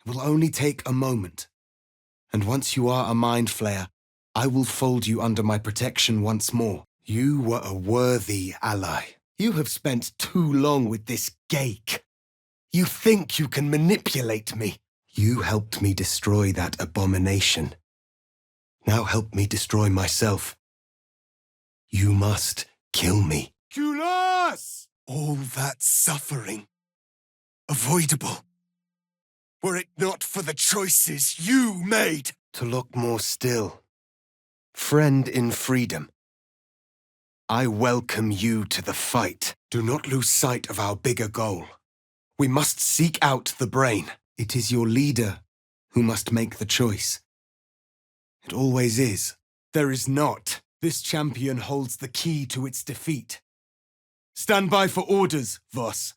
It will only take a moment. And once you are a Mind Flayer, I will fold you under my protection once more. You were a worthy ally. You have spent too long with this geik. You think you can manipulate me. You helped me destroy that abomination. Now help me destroy myself. You must kill me. Kulas! All that suffering, avoidable. Were it not for the choices you made. To look more still. Friend in freedom. I welcome you to the fight. Do not lose sight of our bigger goal. We must seek out the brain. It is your leader who must make the choice. It always is. There is not. This champion holds the key to its defeat. Stand by for orders, Voss.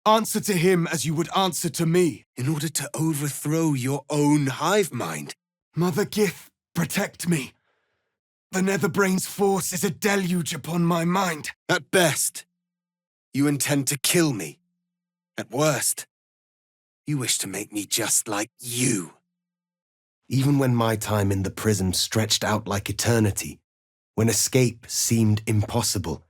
Answer to him as you would answer to me, in order to overthrow your own hive mind. Mother Gith, protect me. The Netherbrain's force is a deluge upon my mind. At best, you intend to kill me. At worst, you wish to make me just like you. Even when my time in the prison stretched out like eternity, when escape seemed impossible,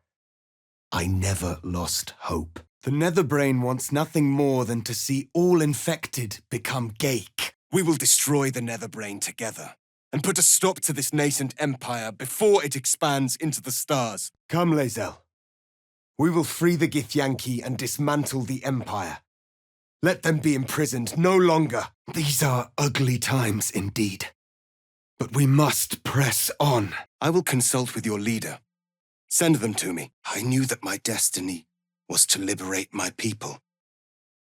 I never lost hope. The Netherbrain wants nothing more than to see all infected become geik. We will destroy the Netherbrain together and put a stop to this nascent empire before it expands into the stars. Come, Lae'zel. We will free the Githyanki and dismantle the empire. Let them be imprisoned no longer. These are ugly times indeed. But we must press on. I will consult with your leader. Send them to me. I knew that my destiny was to liberate my people.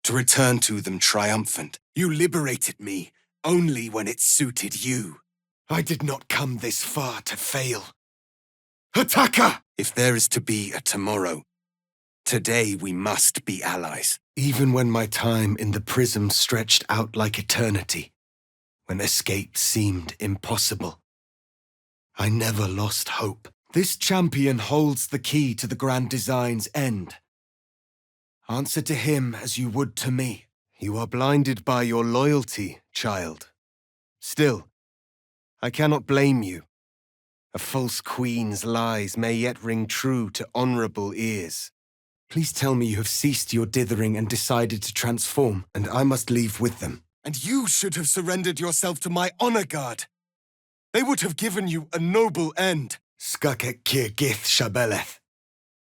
To return to them triumphant. You liberated me only when it suited you. I did not come this far to fail. Attacker! If there is to be a tomorrow, today we must be allies. Even when my time in the prism stretched out like eternity, when escape seemed impossible, I never lost hope. This champion holds the key to the Grand Design's end. Answer to him as you would to me. You are blinded by your loyalty, child. Still, I cannot blame you. A false queen's lies may yet ring true to honorable ears. Please tell me you have ceased your dithering and decided to transform, and I must leave with them. And you should have surrendered yourself to my honor guard. They would have given you a noble end. Skakek Kir Gith Shabeleth.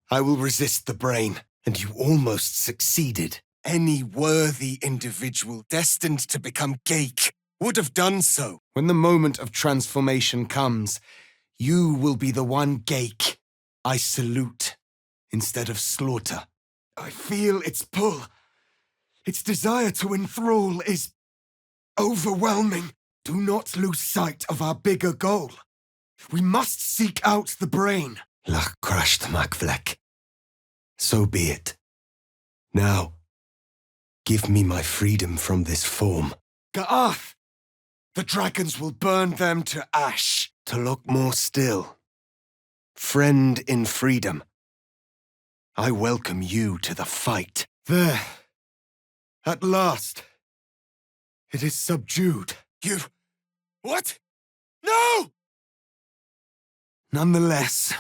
I will resist the brain, and you almost succeeded. Any worthy individual destined to become geik would have done so. When the moment of transformation comes, you will be the one geik I salute instead of slaughter. I feel its pull. Its desire to enthrall is overwhelming. Do not lose sight of our bigger goal. We must seek out the brain. Lach crashed Makvlek. So be it. Now, give me my freedom from this form. Ga'ath! The dragons will burn them to ash. To look more still. Friend in freedom. I welcome you to the fight. There. At last. It is subdued. You... What? No! Nonetheless,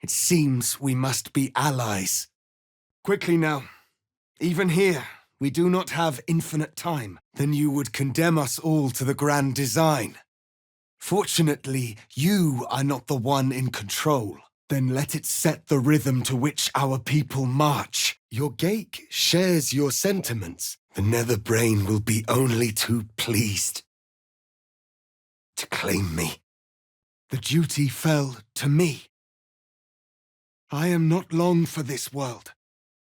it seems we must be allies. Quickly now. Even here, we do not have infinite time. Then you would condemn us all to the Grand Design. Fortunately, you are not the one in control. Then let it set the rhythm to which our people march. Your geik shares your sentiments. The Netherbrain will be only too pleased to claim me. The duty fell to me. I am not long for this world,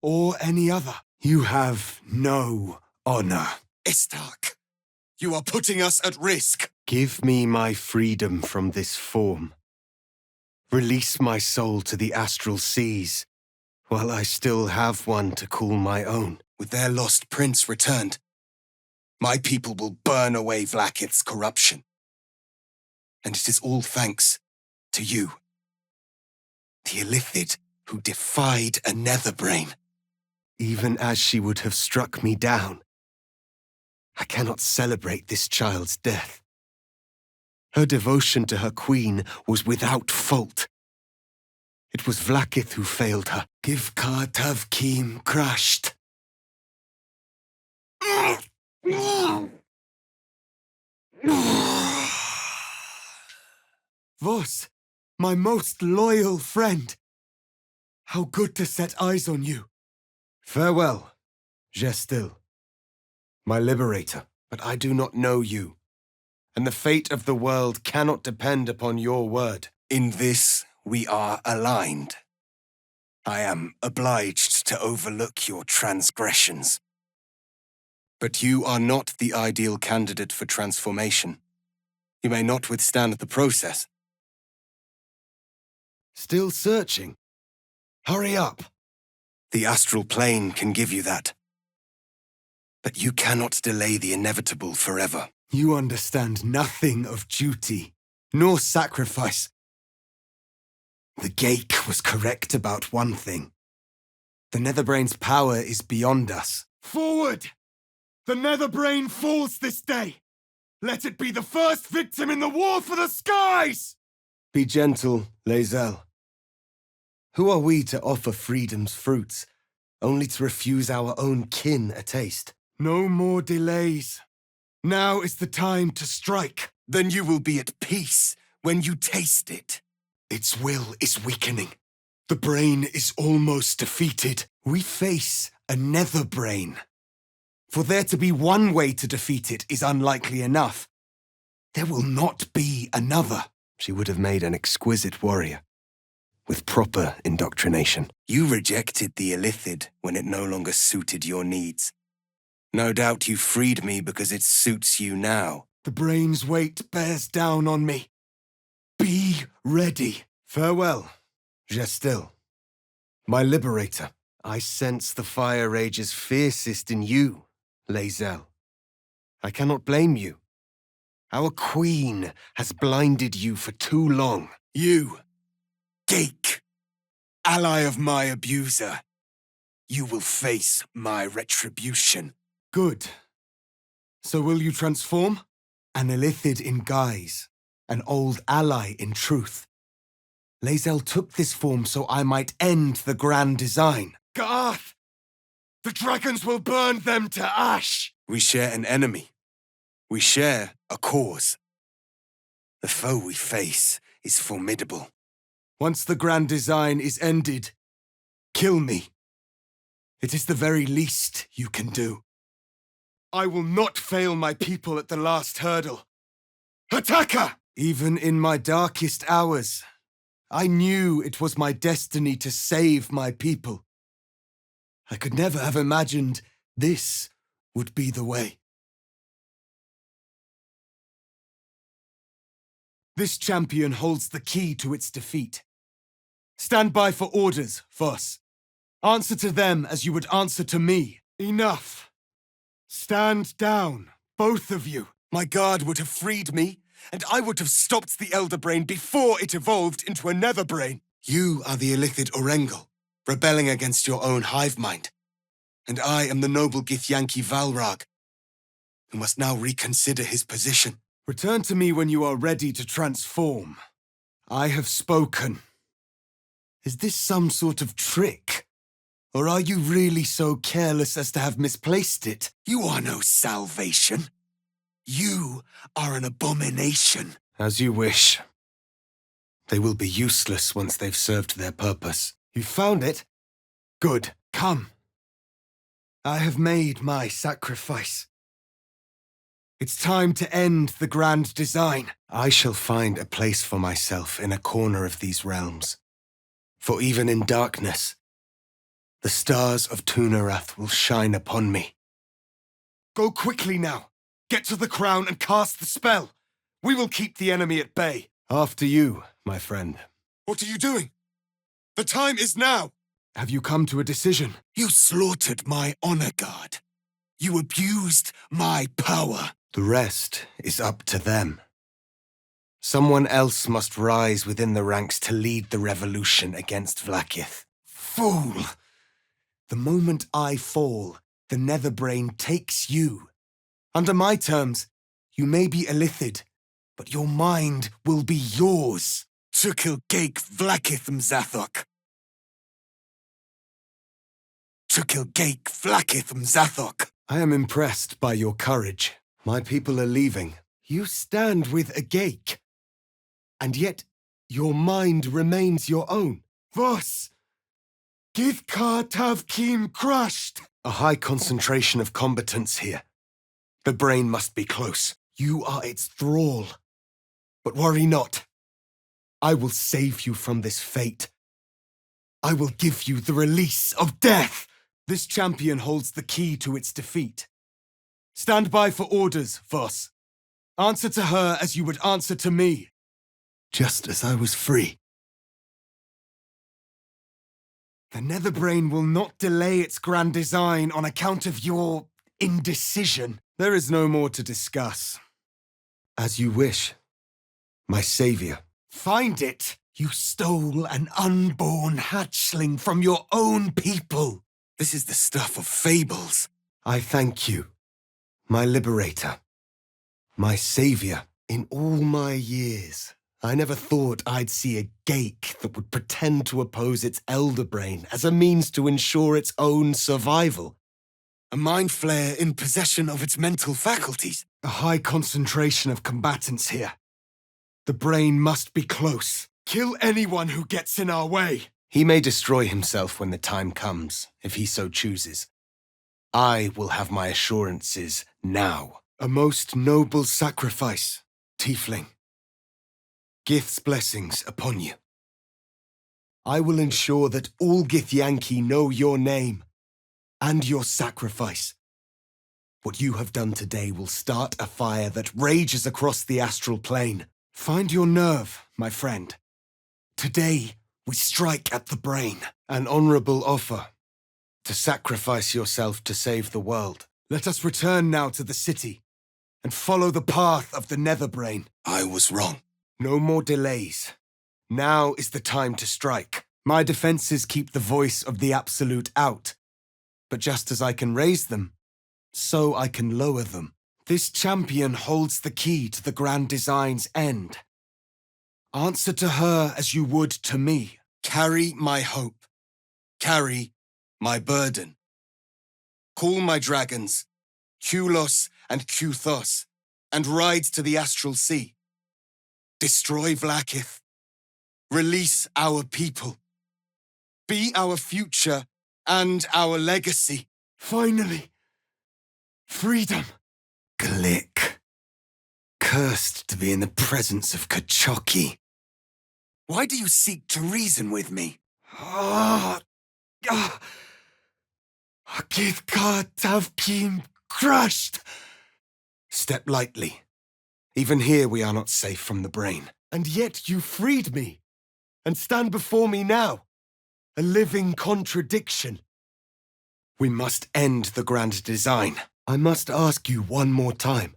or any other. You have no honor. Istark, you are putting us at risk. Give me my freedom from this form. Release my soul to the astral seas, while I still have one to call my own. With their lost prince returned, my people will burn away Vlaakith's corruption. And it is all thanks to you. The Illithid who defied a Netherbrain. Even as she would have struck me down, I cannot celebrate this child's death. Her devotion to her queen was without fault. It was Vlaakith who failed her. Give Kartav Keem crushed. Vos, my most loyal friend. How good to set eyes on you. Farewell, Gestil, my liberator. But I do not know you, and the fate of the world cannot depend upon your word. In this, we are aligned. I am obliged to overlook your transgressions. But you are not the ideal candidate for transformation. You may not withstand the process. Still searching? Hurry up. The astral plane can give you that. But you cannot delay the inevitable forever. You understand nothing of duty, nor sacrifice. The Geik was correct about one thing. The Netherbrain's power is beyond us. Forward! The Netherbrain falls this day! Let it be the first victim in the war for the skies! Be gentle, Lae'zel. Who are we to offer freedom's fruits, only to refuse our own kin a taste? No more delays. Now is the time to strike. Then you will be at peace when you taste it. Its will is weakening. The brain is almost defeated. We face a nether brain. For there to be one way to defeat it is unlikely enough. There will not be another. She would have made an exquisite warrior, with proper indoctrination. You rejected the Illithid when it no longer suited your needs. No doubt you freed me because it suits you now. The brain's weight bears down on me. Be ready. Farewell, Gestil, my liberator. I sense the fire rage's fiercest in you, Lae'zel. I cannot blame you. Our queen has blinded you for too long. You, Geik, ally of my abuser. You will face my retribution. Good. So will you transform? An Illithid in guise, an old ally in truth. Lae'zel took this form so I might end the grand design. Garth! The dragons will burn them to ash! We share an enemy. We share a cause. The foe we face is formidable. Once the grand design is ended, kill me. It is the very least you can do. I will not fail my people at the last hurdle. Attacker! Even in my darkest hours, I knew it was my destiny to save my people. I could never have imagined this would be the way. This champion holds the key to its defeat. Stand by for orders, Voss. Answer to them as you would answer to me. Enough. Stand down, both of you. My guard would have freed me, and I would have stopped the Elder Brain before it evolved into a Nether Brain. You are the Illithid Orengel, rebelling against your own hive mind. And I am the noble Githyanki Valrag, who must now reconsider his position. Return to me when you are ready to transform. I have spoken. Is this some sort of trick? Or are you really so careless as to have misplaced it? You are no salvation. You are an abomination. As you wish. They will be useless once they've served their purpose. You found it? Good. Come. I have made my sacrifice. It's time to end the grand design. I shall find a place for myself in a corner of these realms. For even in darkness, the stars of Tunarath will shine upon me. Go quickly now. Get to the crown and cast the spell. We will keep the enemy at bay. After you, my friend. What are you doing? The time is now. Have you come to a decision? You slaughtered my honor guard. You abused my power. The rest is up to them. Someone else must rise within the ranks to lead the revolution against Vlaakith. Fool! The moment I fall, the Netherbrain takes you. Under my terms, you may be illithid, but your mind will be yours. To kill Geik Vlakith Mzathok. To kill Geik Vlakith Mzathok. I am impressed by your courage. My people are leaving. You stand with a Geik. And yet, your mind remains your own. Vos! Githkar Tavkim crushed! A high concentration of combatants here. The brain must be close. You are its thrall. But worry not. I will save you from this fate. I will give you the release of death. This champion holds the key to its defeat. Stand by for orders, Vos. Answer to her as you would answer to me. Just as I was free. The Netherbrain will not delay its grand design on account of your indecision. There is no more to discuss. As you wish, my savior. Find it! You stole an unborn hatchling from your own people. This is the stuff of fables. I thank you, my liberator, my savior. In all my years, I never thought I'd see a Geik that would pretend to oppose its elder brain as a means to ensure its own survival. A mind flayer in possession of its mental faculties. A high concentration of combatants here. The brain must be close. Kill anyone who gets in our way. He may destroy himself when the time comes, if he so chooses. I will have my assurances now. A most noble sacrifice, Tiefling. Gith's blessings upon you. I will ensure that all Githyanki know your name and your sacrifice. What you have done today will start a fire that rages across the astral plane. Find your nerve, my friend. Today, we strike at the brain. An honorable offer. To sacrifice yourself to save the world. Let us return now to the city and follow the path of the Netherbrain. I was wrong. No more delays. Now is the time to strike. My defenses keep the voice of the Absolute out. But just as I can raise them, so I can lower them. This champion holds the key to the grand design's end. Answer to her as you would to me. Carry my hope. Carry my burden. Call my dragons, Kulos and Kuthos, and ride to the astral sea. Destroy Vlakith. Release our people. Be our future and our legacy. Finally, freedom. Glick. Cursed to be in the presence of Kachoki. Why do you seek to reason with me? Githkar Tavkim crushed. Step lightly. Even here we are not safe from the brain. And yet you freed me. And stand before me now. A living contradiction. We must end the grand design. I must ask you one more time.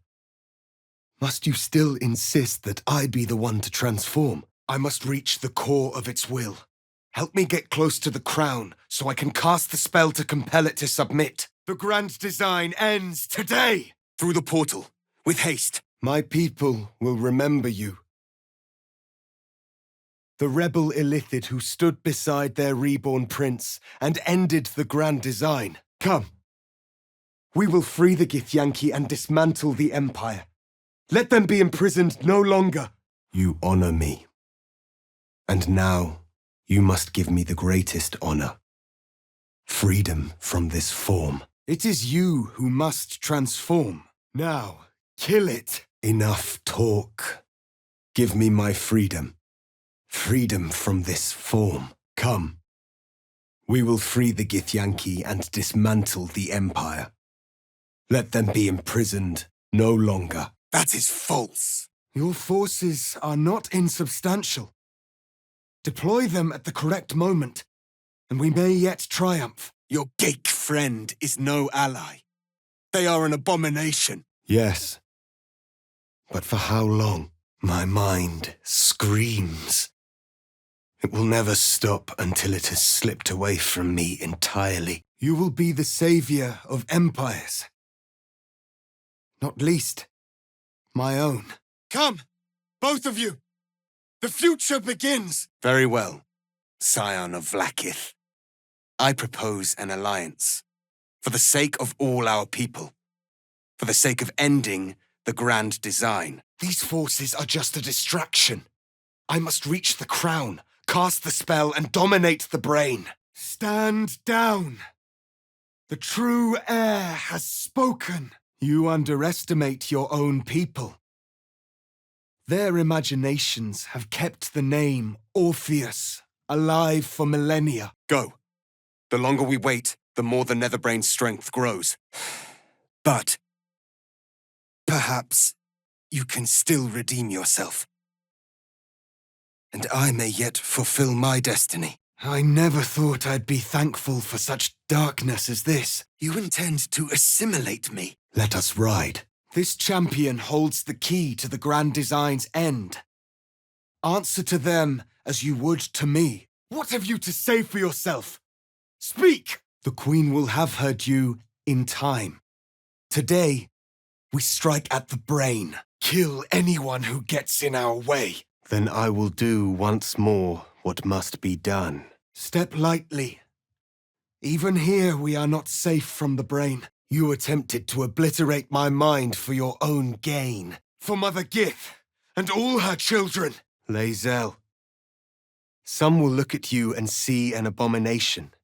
Must you still insist that I be the one to transform? I must reach the core of its will. Help me get close to the crown so I can cast the spell to compel it to submit. The grand design ends today! Through the portal, with haste. My people will remember you. The rebel illithid who stood beside their reborn prince and ended the grand design. Come. We will free the Githyanki and dismantle the Empire. Let them be imprisoned no longer. You honor me. And now, you must give me the greatest honor. Freedom from this form. It is you who must transform. Now, kill it. Enough talk. Give me my freedom. Freedom from this form. Come. We will free the Githyanki and dismantle the Empire. Let them be imprisoned no longer. That is false. Your forces are not insubstantial. Deploy them at the correct moment, and we may yet triumph. Your Geik friend is no ally. They are an abomination. Yes. But for how long? My mind screams. It will never stop until it has slipped away from me entirely. You will be the savior of empires. not least my own. Come, both of you! The future begins! Very well, scion of Vlaakith. I propose an alliance, for the sake of all our people, for the sake of ending the grand design. These forces are just a distraction. I must reach the crown, cast the spell, and dominate the brain. Stand down! The true heir has spoken. You underestimate your own people. Their imaginations have kept the name Orpheus alive for millennia. Go. The longer we wait, the more the Netherbrain's strength grows. But perhaps you can still redeem yourself. And I may yet fulfill my destiny. I never thought I'd be thankful for such darkness as this. You intend to assimilate me? Let us ride. This champion holds the key to the grand design's end. Answer to them as you would to me. What have you to say for yourself? Speak! The Queen will have her due in time. Today, we strike at the brain. Kill anyone who gets in our way. Then I will do once more what must be done. Step lightly. Even here we are not safe from the brain. You attempted to obliterate my mind for your own gain. For Mother Gith and all her children. Lae'zel. Some will look at you and see an abomination.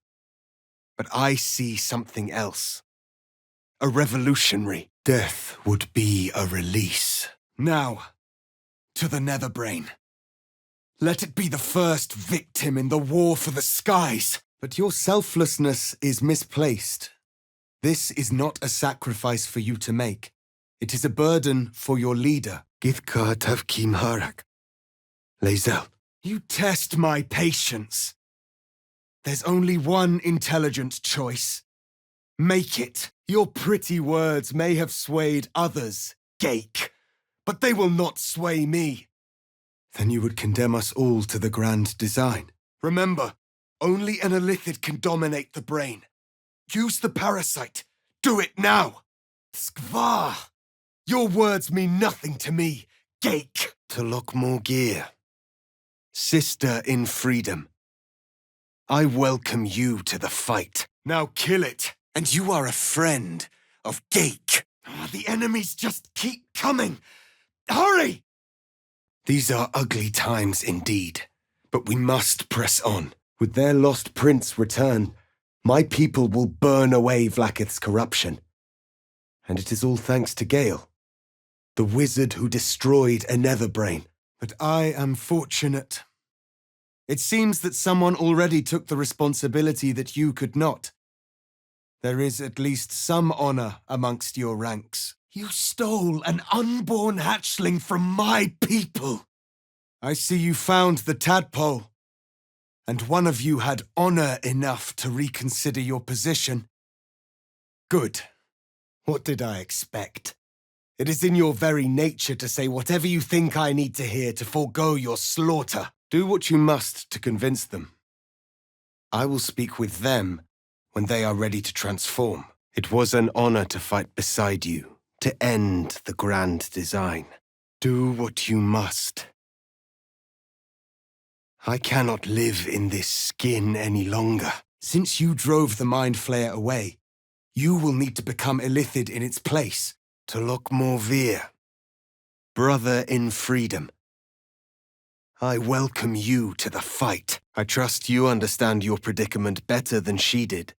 But I see something else. A revolutionary. Death would be a release. Now, to the Netherbrain. Let it be the first victim in the war for the skies. But your selflessness is misplaced. This is not a sacrifice for you to make. It is a burden for your leader. Githkar Tavkim Harak. Lae'zel. You test my patience. There's only one intelligent choice. Make it. Your pretty words may have swayed others, Gake, but they will not sway me. Then you would condemn us all to the grand design. Remember, only an Illithid can dominate the brain. Use the parasite. Do it now. Skvar. Your words mean nothing to me, Gake. To look more gear. Sister in freedom. I welcome you to the fight. Now kill it. And you are a friend of Gake. The enemies just keep coming. Hurry! These are ugly times indeed, but we must press on. With their lost prince returned, my people will burn away Vlaakith's corruption. And it is all thanks to Gale, the wizard who destroyed a Netherbrain. But I am fortunate. It seems that someone already took the responsibility that you could not. There is at least some honor amongst your ranks. You stole an unborn hatchling from my people. I see you found the tadpole. And one of you had honor enough to reconsider your position. Good. What did I expect? It is in your very nature to say whatever you think I need to hear to forego your slaughter. Do what you must to convince them. I will speak with them when they are ready to transform. It was an honor to fight beside you, to end the grand design. Do what you must. I cannot live in this skin any longer. Since you drove the Mind Flayer away, you will need to become Illithid in its place. To look more Veer. Brother in freedom. I welcome you to the fight. I trust you understand your predicament better than she did.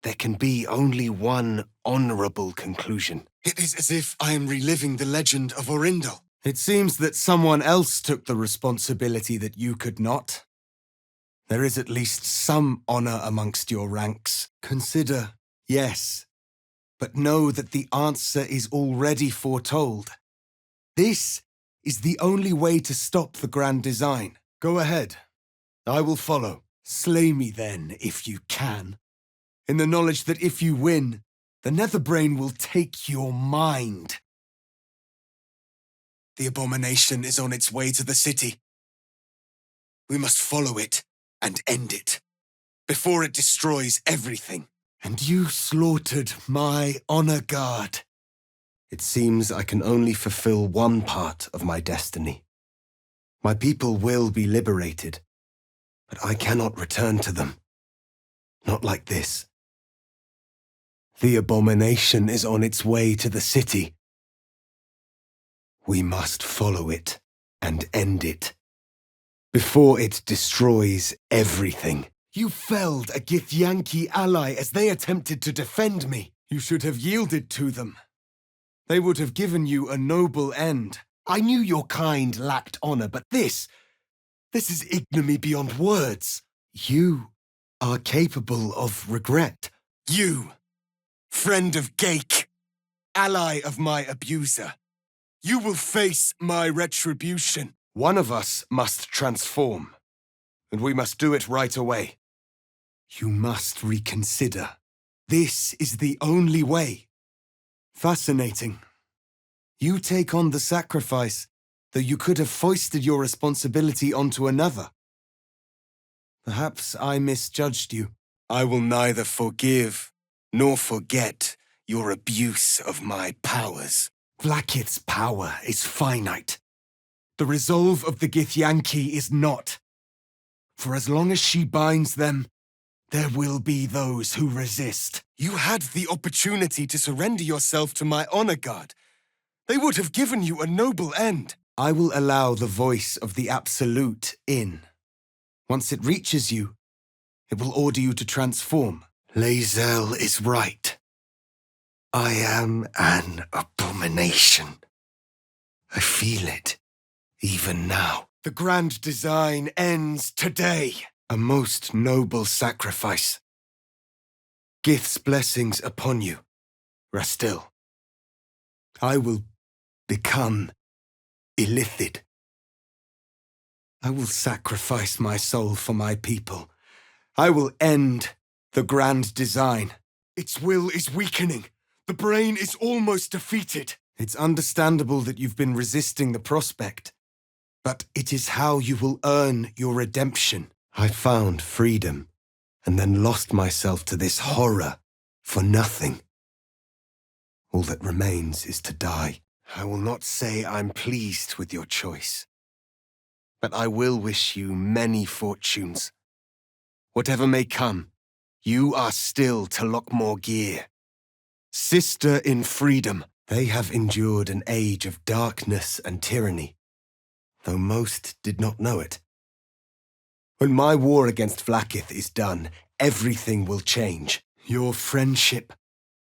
There can be only one honorable conclusion. It is as if I am reliving the legend of Orindal. It seems that someone else took the responsibility that you could not. There is at least some honor amongst your ranks. Consider, yes, but know that the answer is already foretold. This is the only way to stop the grand design. Go ahead. I will follow. Slay me then, if you can. In the knowledge that if you win, the Netherbrain will take your mind. The abomination is on its way to the city. We must follow it and end it, before it destroys everything. And you slaughtered my honor guard. It seems I can only fulfill one part of my destiny. My people will be liberated, but I cannot return to them. Not like this. The abomination is on its way to the city. We must follow it and end it, before it destroys everything. You felled a Githyanki ally as they attempted to defend me. You should have yielded to them. They would have given you a noble end. I knew your kind lacked honor, but this is ignominy beyond words. You are capable of regret. You, friend of Gake, ally of my abuser. You will face my retribution. One of us must transform, and we must do it right away. You must reconsider. This is the only way. Fascinating. You take on the sacrifice, though you could have foisted your responsibility onto another. Perhaps I misjudged you. I will neither forgive nor forget your abuse of my powers. Vlaakith's power is finite. The resolve of the Githyanki is not. For as long as she binds them, there will be those who resist. You had the opportunity to surrender yourself to my honor guard. They would have given you a noble end. I will allow the voice of the Absolute in. Once it reaches you, it will order you to transform. Lae'zel is right. I am an abomination. I feel it, even now. The grand design ends today. A most noble sacrifice. Gith's blessings upon you, Rastil. I will become illithid. I will sacrifice my soul for my people. I will end the grand design. Its will is weakening. The brain is almost defeated. It's understandable that you've been resisting the prospect, but it is how you will earn your redemption. I found freedom, and then lost myself to this horror for nothing. All that remains is to die. I will not say I'm pleased with your choice, but I will wish you many fortunes. Whatever may come, you are still Talokmor Gear. Sister in freedom. They have endured an age of darkness and tyranny, though most did not know it. When my war against Vlaakith is done, everything will change. Your friendship,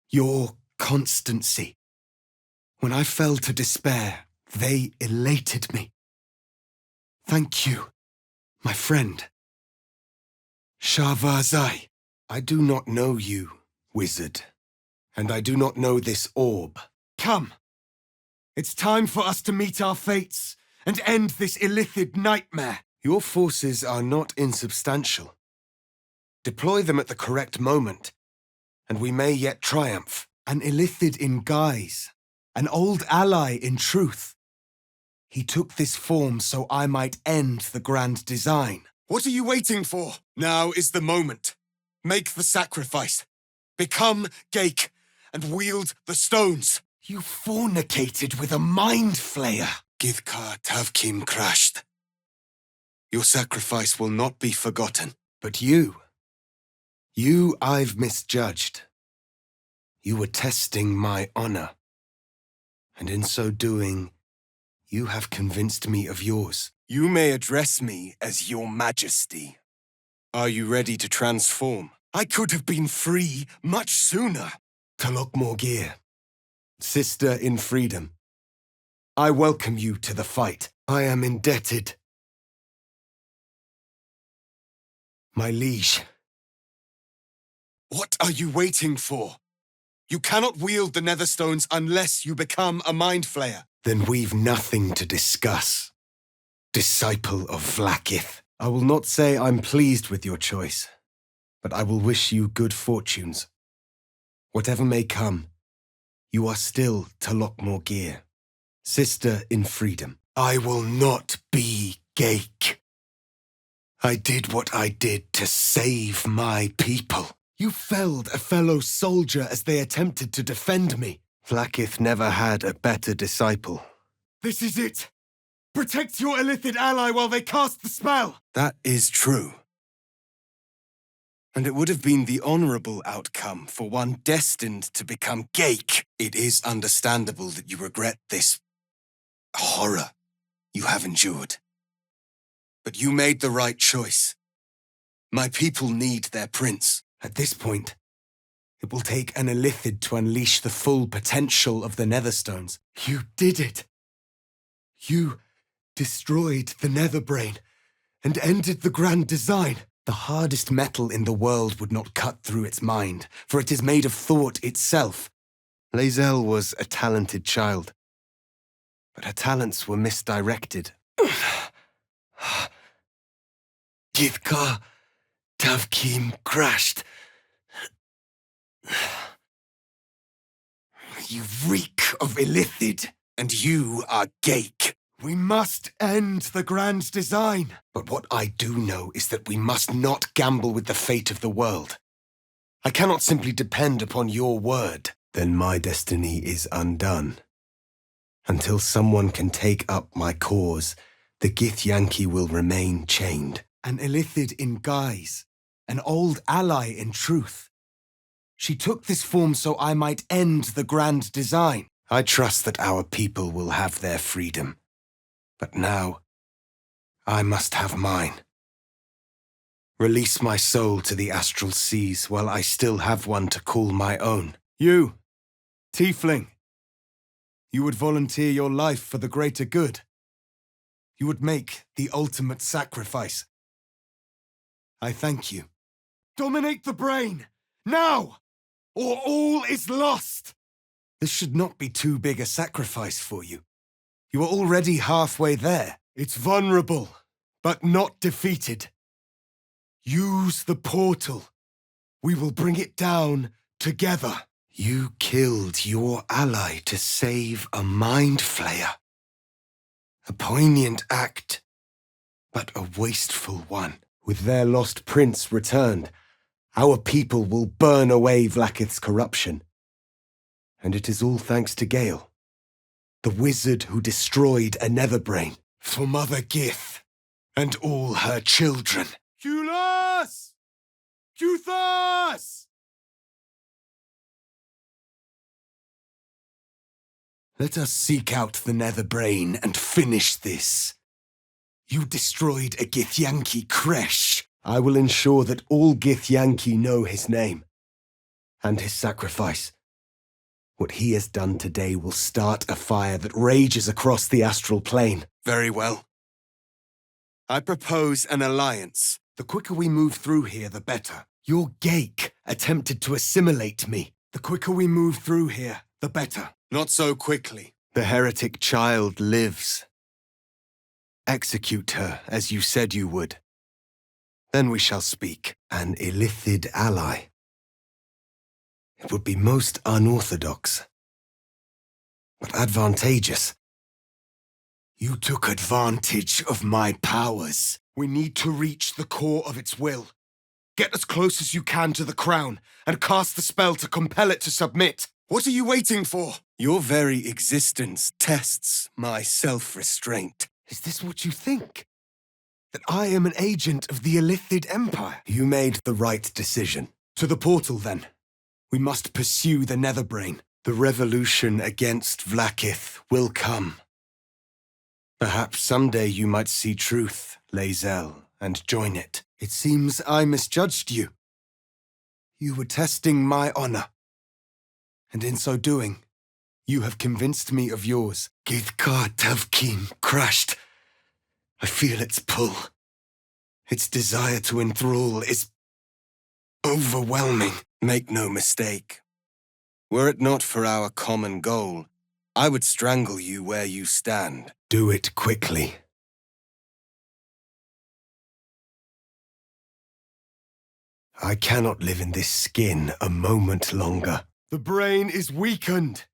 your constancy. When I fell to despair, they elated me. Thank you, my friend. Shavazai. I do not know you, wizard, and I do not know this orb. Come. It's time for us to meet our fates and end this illithid nightmare. Your forces are not insubstantial. Deploy them at the correct moment, and we may yet triumph. An illithid in guise, an old ally in truth. He took this form so I might end the grand design. What are you waiting for? Now is the moment. Make the sacrifice. Become Gake and wield the stones. You fornicated with a mind flayer. Githkar Tavkim crashed. Your sacrifice will not be forgotten. But you I've misjudged. You were testing my honor. And in so doing, you have convinced me of yours. You may address me as Your Majesty. Are you ready to transform? I could have been free much sooner. Talokmor Gear, sister in freedom. I welcome you to the fight. I am indebted. My liege. What are you waiting for? You cannot wield the Netherstones unless you become a Mind Flayer. Then we've nothing to discuss. Disciple of Vlaakith. I will not say I'm pleased with your choice, but I will wish you good fortunes. Whatever may come, you are still Talokmor Gear, sister in freedom. I will not be Gake. I did what I did to save my people. You felled a fellow soldier as they attempted to defend me. Vlaakith never had a better disciple. This is it! Protect your Illithid ally while they cast the spell! That is true. And it would have been the honorable outcome for one destined to become Geik. It is understandable that you regret this horror you have endured. But you made the right choice. My people need their prince. At this point, it will take an Illithid to unleash the full potential of the Netherstones. You did it! You destroyed the Netherbrain and ended the grand design. The hardest metal in the world would not cut through its mind, for it is made of thought itself. Lae'zel was a talented child, but her talents were misdirected. Githka Tavkim crashed. You reek of Illithid, and you are Geik. We must end the grand design. But what I do know is that we must not gamble with the fate of the world. I cannot simply depend upon your word. Then my destiny is undone. Until someone can take up my cause, the Githyanki will remain chained. An Illithid in guise, an old ally in truth. She took this form so I might end the grand design. I trust that our people will have their freedom. But now, I must have mine. Release my soul to the astral seas while I still have one to call my own. You, Tiefling, you would volunteer your life for the greater good. You would make the ultimate sacrifice. I thank you. Dominate the brain, now, or all is lost. This should not be too big a sacrifice for you. You are already halfway there. It's vulnerable, but not defeated. Use the portal. We will bring it down together. You killed your ally to save a mind flayer. A poignant act, but a wasteful one. With their lost prince returned, our people will burn away Vlaakith's corruption. And it is all thanks to Gale, the wizard who destroyed a Netherbrain. For Mother Gith and all her children. Culas! Cuthas! Let us seek out the Netherbrain and finish this. You destroyed a Githyanki Kresh. I will ensure that all Githyanki know his name and his sacrifice. What he has done today will start a fire that rages across the astral plane. Very well. I propose an alliance. The quicker we move through here, the better. Your Geik attempted to assimilate me. The quicker we move through here, the better. Not so quickly. The heretic child lives. Execute her, as you said you would. Then we shall speak. An Illithid ally. It would be most unorthodox, but advantageous. You took advantage of my powers. We need to reach the core of its will. Get as close as you can to the crown and cast the spell to compel it to submit. What are you waiting for? Your very existence tests my self-restraint. Is this what you think? That I am an agent of the Illithid Empire? You made the right decision. To the portal, then. We must pursue the Netherbrain. The revolution against Vlaakith will come. Perhaps someday you might see truth, Lae'zel, and join it. It seems I misjudged you. You were testing my honor. And in so doing, you have convinced me of yours. Githka Tavkim crashed. I feel its pull. Its desire to enthrall is overwhelming. Make no mistake. Were it not for our common goal, I would strangle you where you stand. Do it quickly. I cannot live in this skin a moment longer. The brain is weakened.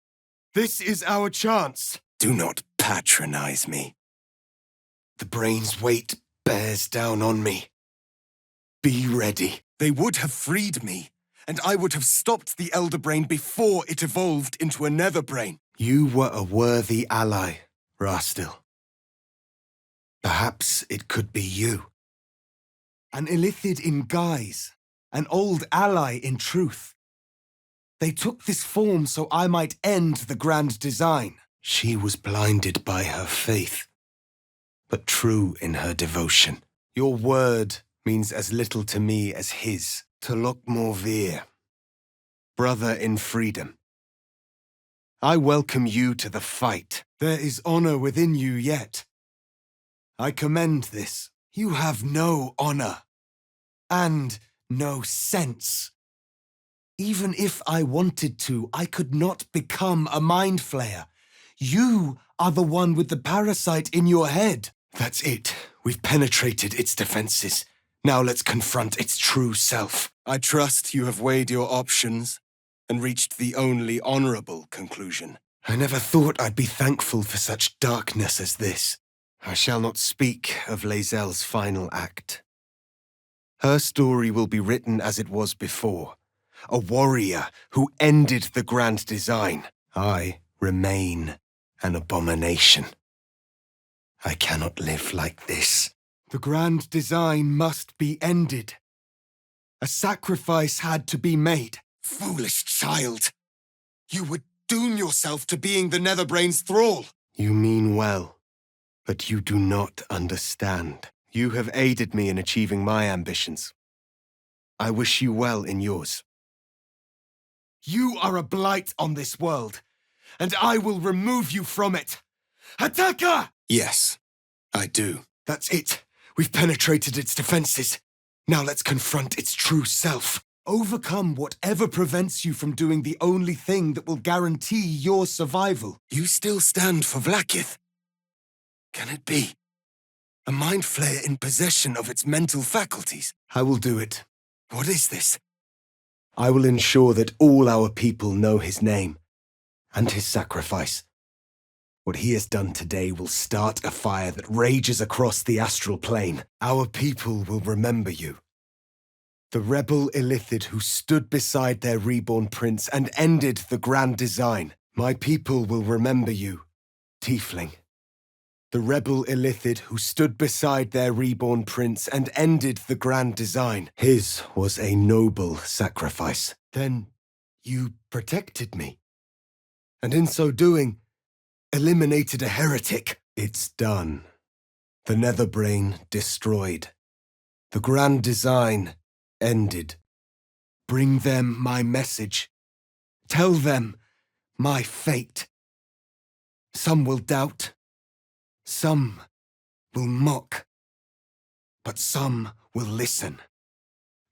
This is our chance. Do not patronize me. The brain's weight bears down on me. Be ready. They would have freed me, and I would have stopped the Elder Brain before it evolved into a Nether Brain. You were a worthy ally, Rastil. Perhaps it could be you. An Illithid in guise, an old ally in truth. They took this form so I might end the grand design. She was blinded by her faith, but true in her devotion. Your word means as little to me as his. To look more Veer, brother in freedom. I welcome you to the fight. There is honor within you yet. I commend this. You have no honor, and no sense. Even if I wanted to, I could not become a Mind Flayer. You are the one with the parasite in your head. That's it. We've penetrated its defenses. Now let's confront its true self. I trust you have weighed your options and reached the only honorable conclusion. I never thought I'd be thankful for such darkness as this. I shall not speak of Lae'zel's final act. Her story will be written as it was before. A warrior who ended the grand design. I remain an abomination. I cannot live like this. The grand design must be ended. A sacrifice had to be made. Foolish child! You would doom yourself to being the Netherbrain's thrall. You mean well, but you do not understand. You have aided me in achieving my ambitions. I wish you well in yours. You are a blight on this world, and I will remove you from it. Attacker! Yes, I do. That's it. We've penetrated its defenses. Now let's confront its true self. Overcome whatever prevents you from doing the only thing that will guarantee your survival. You still stand for Vlaakith? Can it be? A Mind Flayer in possession of its mental faculties? I will do it. What is this? I will ensure that all our people know his name and his sacrifice. What he has done today will start a fire that rages across the astral plane. Our people will remember you. The rebel Illithid who stood beside their reborn prince and ended the grand design. My people will remember you, Tiefling. The rebel Illithid who stood beside their reborn prince and ended the grand design. His was a noble sacrifice. Then you protected me. And in so doing, eliminated a heretic. It's done. The Netherbrain destroyed. The grand design ended. Bring them my message. Tell them my fate. Some will doubt. Some will mock. But some will listen.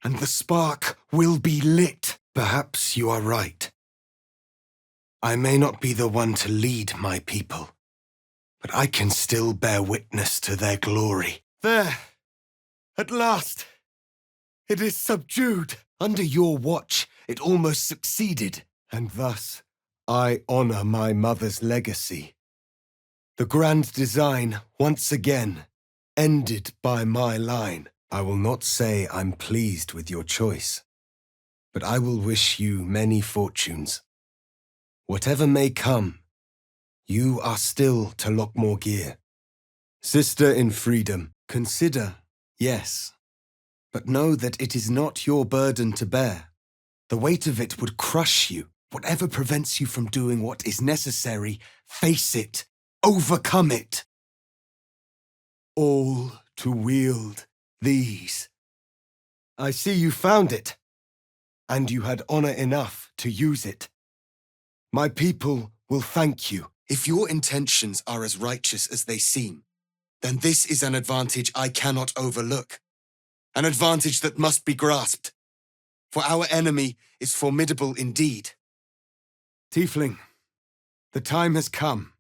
And the spark will be lit. Perhaps you are right. I may not be the one to lead my people, but I can still bear witness to their glory. There! At last! It is subdued. Under your watch, it almost succeeded. And thus, I honor my mother's legacy. The grand design, once again, ended by my line. I will not say I'm pleased with your choice, but I will wish you many fortunes. Whatever may come, you are still to Lockmore. Sister in freedom, consider, yes, but know that it is not your burden to bear. The weight of it would crush you. Whatever prevents you from doing what is necessary, face it, overcome it. All to wield these. I see you found it, and you had honor enough to use it. My people will thank you. If your intentions are as righteous as they seem, then this is an advantage I cannot overlook. An advantage that must be grasped. For our enemy is formidable indeed. Tiefling, the time has come.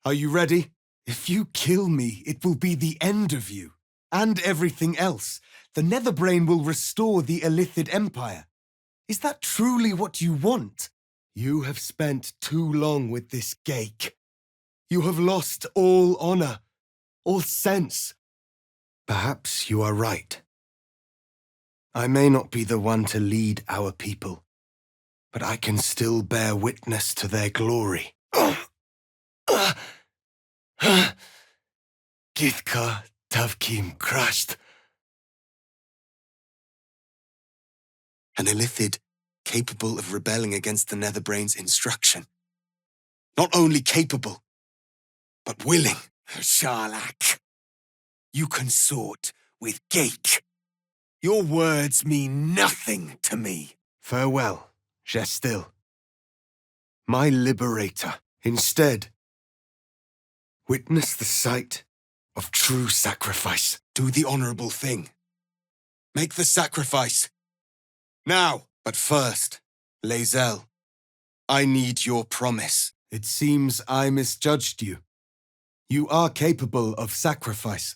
Are you ready? If you kill me, it will be the end of you. And everything else. The Netherbrain will restore the Illithid Empire. Is that truly what you want? You have spent too long with this geik. You have lost all honor, all sense. Perhaps you are right. I may not be the one to lead our people, but I can still bear witness to their glory. Githka Tavkim crashed. An illithid capable of rebelling against the Netherbrain's instruction. Not only capable, but willing. Sharlak, you consort with Gake. Your words mean nothing to me. Farewell, Gestil. My liberator. Instead, witness the sight of true sacrifice. Do the honorable thing. Make the sacrifice. Now. But first, Lae'zel, I need your promise. It seems I misjudged you. You are capable of sacrifice.